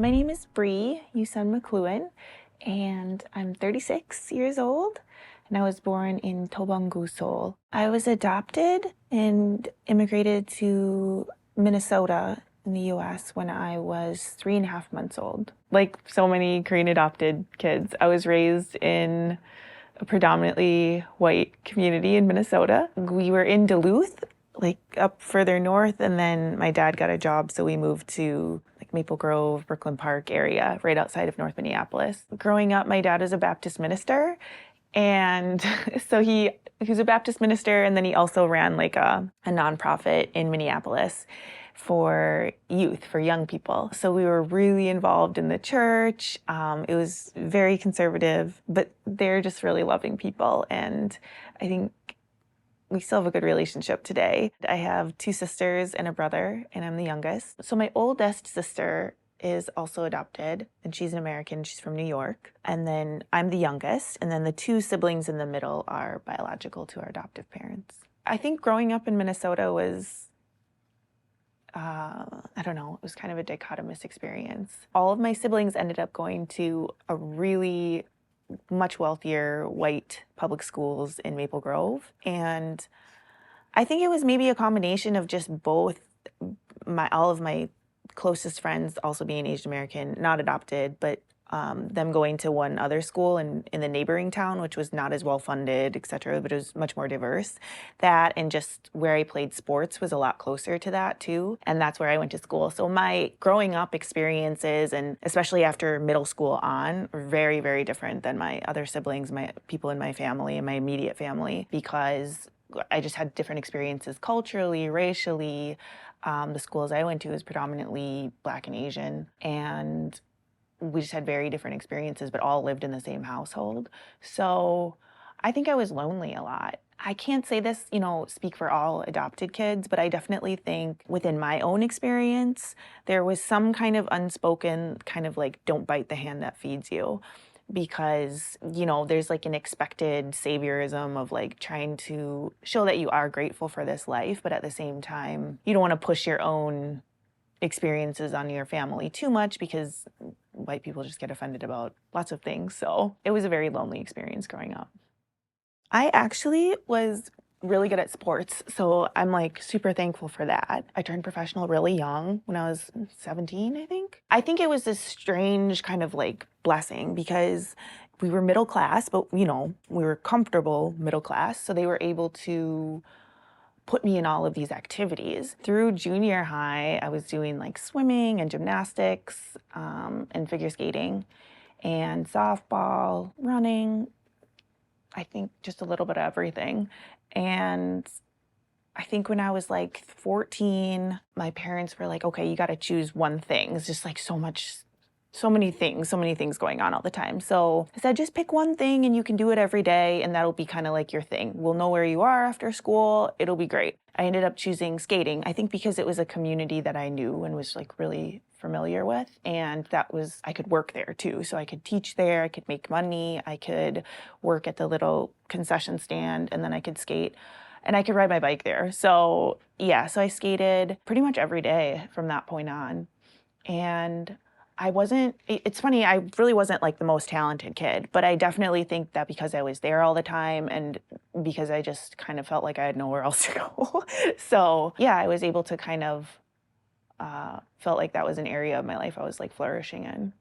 My name is Bree Yoo-Sun McLeun, and I'm 36 years old, and I was born in Tobangu, Seoul. I was adopted and immigrated to Minnesota in the U.S. when I was 3.5 months old. Like so many Korean adopted kids, I was raised in a predominantly white community in Minnesota. We were in Duluth, like up further north, and then my dad got a job, so we moved to like Maple Grove, Brooklyn Park area, right outside of North Minneapolis. Growing up, my dad was a Baptist minister, and so he was a Baptist minister, and then he also ran like a nonprofit in Minneapolis for youth, for young people. So we were really involved in the church. It was very conservative, but they're just really loving people, and I think we still have a good relationship today. I have 2 sisters and a brother, and I'm the youngest. So my oldest sister is also adopted, and she's an American. She's from New York. And then I'm the youngest, and then the 2 siblings in the middle are biological to our adoptive parents. I think growing up in Minnesota was, I don't know, it was kind of a dichotomous experience. All of my siblings ended up going to a really much wealthier white public schools in Maple Grove. And I think it was maybe a combination of just both all of my closest friends also being Asian American, not adopted, but them going to one other school in the neighboring town, which was not as well funded, et cetera, but it was much more diverse. That and just where I played sports was a lot closer to that too. And that's where I went to school. So my growing up experiences, and especially after middle school on, were very, very different than my other siblings, my people in my family and my immediate family, because I just had different experiences culturally, racially. The schools I went to was predominantly Black and Asian, and we just had very different experiences, but all lived in the same household. So I think I was lonely a lot. I can't say this, speak for all adopted kids, but I definitely think within my own experience, there was some kind of unspoken kind of like, don't bite the hand that feeds you. Because, there's like an expected saviorism of like trying to show that you are grateful for this life, but at the same time, you don't want to push your own experiences on your family too much because white people just get offended about lots of things. So it was a very lonely experience growing up. I actually was really good at sports, so I'm like super thankful for that. I turned professional really young when I was 17, I think. I think it was this strange kind of like blessing because we were middle class, but we were comfortable middle class, so they were able to put me in all of these activities. Through junior high, I was doing like swimming and gymnastics and figure skating and softball, running, I think just a little bit of everything. And I think when I was like 14, my parents were like, okay, you got to choose one thing. It's just like so many things going on all the time. So I said, just pick one thing and you can do it every day, and that'll be kind of like your thing. We'll know where you are after school. It'll be great. I ended up choosing skating, I think because it was a community that I knew and was like really familiar with, and I could work there too. So I could teach there, I could make money, I could work at the little concession stand, and then I could skate. And I could ride my bike there. So yeah, so I skated pretty much every day from that point on. And it's funny, I really wasn't like the most talented kid, but I definitely think that because I was there all the time and because I just kind of felt like I had nowhere else to go. So yeah, I was able to kind of, felt like that was an area of my life I was like flourishing in.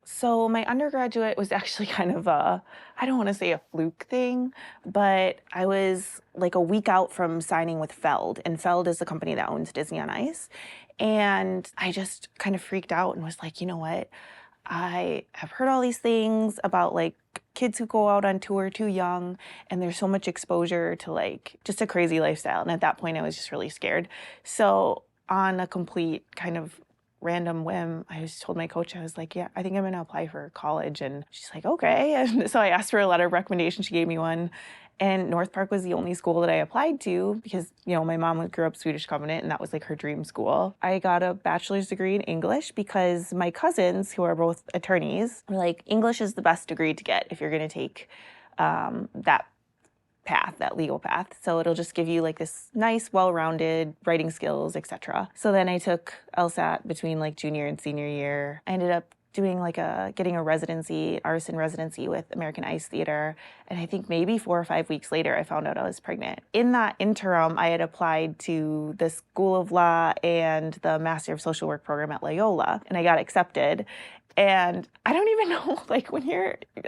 So my undergraduate was actually kind of I don't want to say a fluke thing, but I was like a week out from signing with Feld, and Feld is the company that owns Disney on Ice. And I just kind of freaked out and was like, you know what? I have heard all these things about like kids who go out on tour too young, and there's so much exposure to like just a crazy lifestyle. And at that point, I was just really scared. So on a complete kind of random whim, I just told my coach, I was like, yeah, I think I'm going to apply for college. And she's like, okay. And so I asked for a letter of recommendation. She gave me one. And North Park was the only school that I applied to because, my mom grew up Swedish Covenant, and that was like her dream school. I got a bachelor's degree in English because my cousins, who are both attorneys, were like, English is the best degree to get if you're going to take that path, that legal path. So it'll just give you like this nice, well-rounded writing skills, etc. So then I took LSAT between like junior and senior year. I ended up doing like getting a residency, artisan residency with American Ice Theater. And I think maybe 4 or 5 weeks later, I found out I was pregnant. In that interim, I had applied to the School of Law and the Master of Social Work program at Loyola, and I got accepted. And I don't even know, like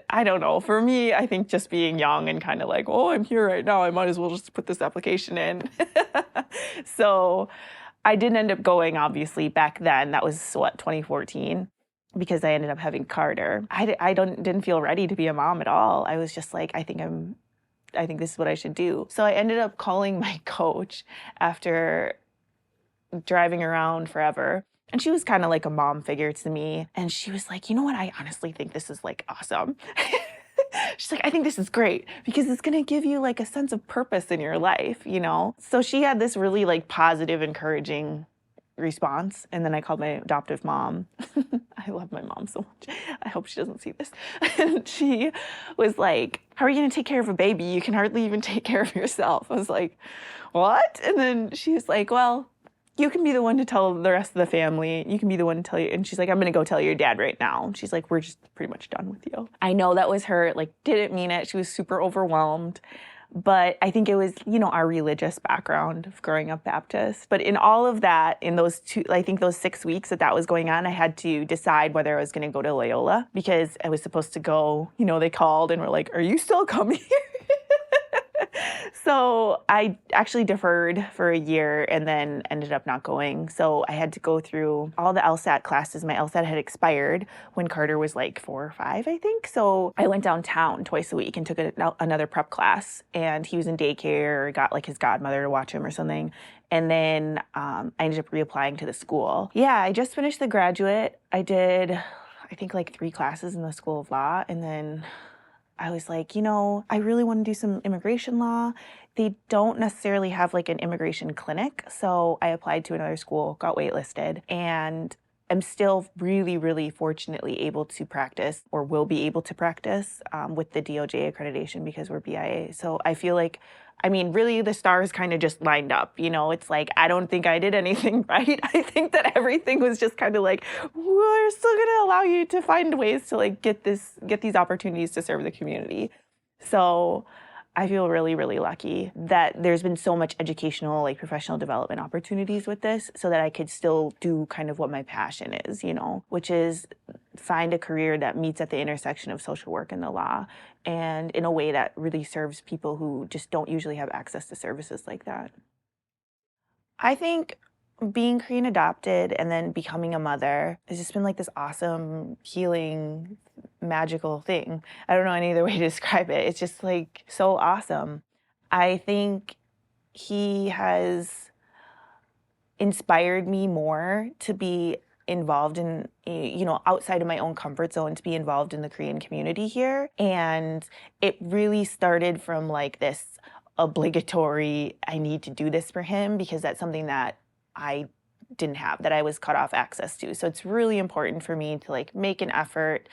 I don't know. For me, I think just being young and kind of like, oh, I'm here right now, I might as well just put this application in. So I didn't end up going, obviously, back then. That was, 2014, because I ended up having Carter. I didn't feel ready to be a mom at all. I was just like, I think this is what I should do. So I ended up calling my coach after driving around forever. And she was kind of like a mom figure to me. And she was like, you know what? I honestly think this is like awesome. She's like, I think this is great because it's going to give you like a sense of purpose in your life, you know? So she had this really like positive, encouraging response. And then I called my adoptive mom. I love my mom so much. I hope she doesn't see this. And she was like, how are you going to take care of a baby? You can hardly even take care of yourself. I was like, what? And then she was like, well, you can be the one to tell the rest of the family. You can be the one to tell you. And she's like, I'm going to go tell your dad right now. And she's like, we're just pretty much done with you. I know that was her, like, didn't mean it. She was super overwhelmed. But I think it was, our religious background of growing up Baptist. But in all of that, in those 6 weeks that was going on, I had to decide whether I was going to go to Loyola because I was supposed to go, they called and were like, are you still coming here? So I actually deferred for a year and then ended up not going. So I had to go through all the LSAT classes. My LSAT had expired when Carter was like 4 or 5, I think. So I went downtown twice a week and took another prep class. And he was in daycare, got like his godmother to watch him or something. And then I ended up reapplying to the school. Yeah, I just finished the graduate. I did, I think, like 3 classes in the School of Law. And then I was like, I really want to do some immigration law. They don't necessarily have like an immigration clinic. So I applied to another school, got waitlisted, and I'm still really, really fortunately able to practice, or will be able to practice with the DOJ accreditation because we're BIA. So I feel like, really the stars kind of just lined up. It's like, I don't think I did anything right. I think that everything was just kind of like, we're still going to allow you to find ways to like get these opportunities to serve the community. So I feel really, really lucky that there's been so much educational, like professional development opportunities with this so that I could still do kind of what my passion is, which is find a career that meets at the intersection of social work and the law and in a way that really serves people who just don't usually have access to services like that. I think being Korean adopted and then becoming a mother has just been like this awesome, healing, magical thing. I don't know any other way to describe it. It's just like so awesome. I think he has inspired me more to be involved in, outside of my own comfort zone, to be involved in the Korean community here. And it really started from like this obligatory, I need to do this for him because that's something that I didn't have, that I was cut off access to. So it's really important for me to like make an effort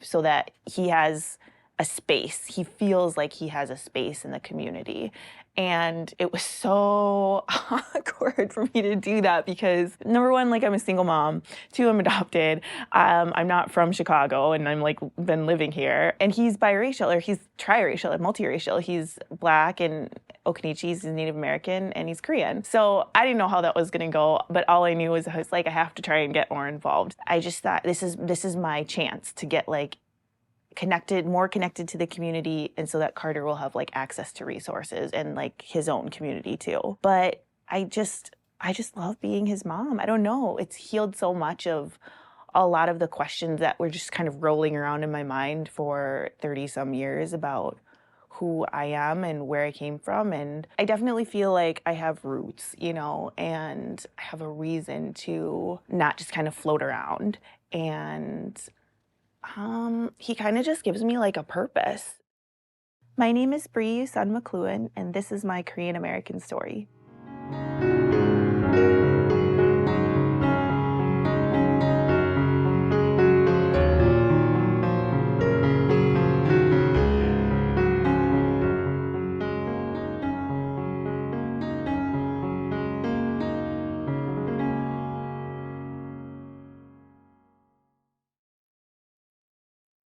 so that he has a space. He feels like he has a space in the community. And it was so awkward for me to do that because number one, like I'm a single mom. 2, I'm adopted. I'm not from Chicago and I'm like been living here. And he's biracial, or he's triracial or multiracial. He's Black and Okinachi, he's Native American, and he's Korean. So I didn't know how that was gonna go, but all I knew was I was like, I have to try and get more involved. I just thought this is my chance to get like more connected to the community, and so that Carter will have like access to resources and like his own community too. But I just love being his mom. I don't know. It's healed so much of a lot of the questions that were just kind of rolling around in my mind for 30 some years about who I am and where I came from. And I definitely feel like I have roots, and I have a reason to not just kind of float around. And he kind of just gives me like a purpose. My name is Bree Yoo-Sun McLeun, and this is my Korean American story.